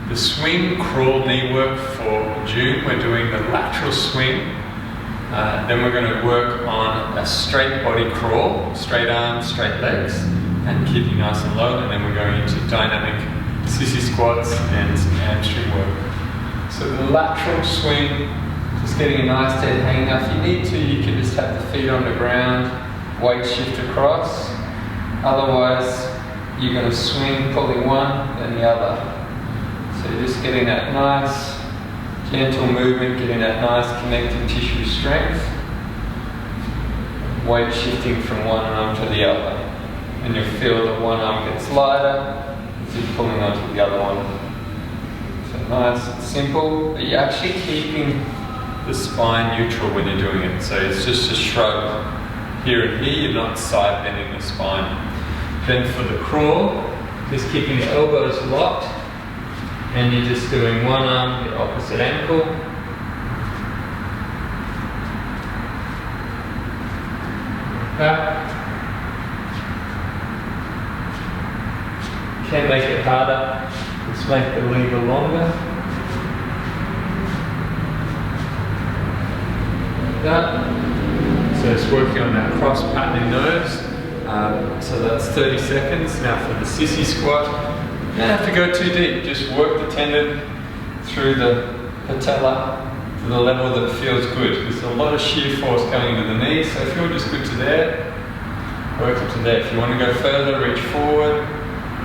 The swing crawl knee work for June, we're doing the lateral swing. Then we're going to work on a straight body crawl, straight arms, straight legs, and keeping nice and low. And then we're going into dynamic sissy squats and some hamstring work. So the lateral swing, just getting a nice dead hang. Now if you need to, you can just have the feet on the ground, weight shift across. Otherwise, you're going to swing pulling one, then the other. So you're just getting that nice, gentle movement, getting that nice connective tissue strength. Weight shifting from one arm to the other. And you'll feel that one arm gets lighter as you're pulling onto the other one. So nice and simple, but you're actually keeping the spine neutral when you're doing it. So it's just a shrug here and here, you're not side bending the spine. Then for the crawl, just keeping the elbows locked. And you're just doing one arm, the opposite ankle. Back. Can make it harder. Let's make the lever longer. Like that. So it's working on that cross patterning nerves. So that's 30 seconds. Now for the sissy squat. You don't have to go too deep, just work the tendon through the patella to the level that feels good. There's a lot of shear force going into the knee, so if you're just good to there, work it to there. If you want to go further, reach forward,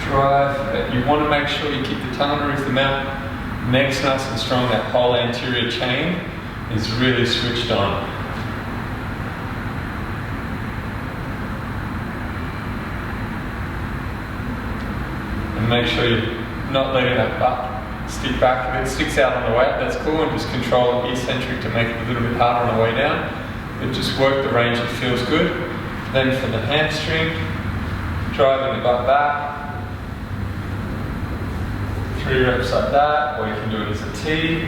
drive, but you want to make sure you keep the tongue underneath the mouth, neck's nice and strong, that whole anterior chain is really switched on. And make sure you're not letting that butt stick back. If it sticks out on the way up, that's cool, and just control the eccentric to make it a little bit harder on the way down. But just work the range that feels good. Then for the hamstring, driving the butt back. 3 reps like that, or you can do it as a T,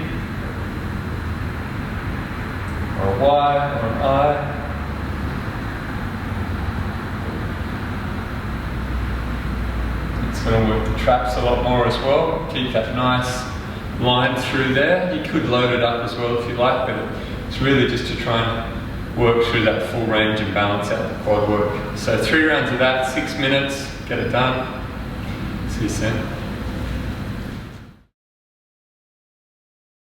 or a Y, or an I. It's going to work the traps a lot more as well. Keep that nice line through there. You could load it up as well if you like, but it's really just to try and work through that full range and balance out the quad work. So 3 rounds of that, 6 minutes, get it done. See you soon.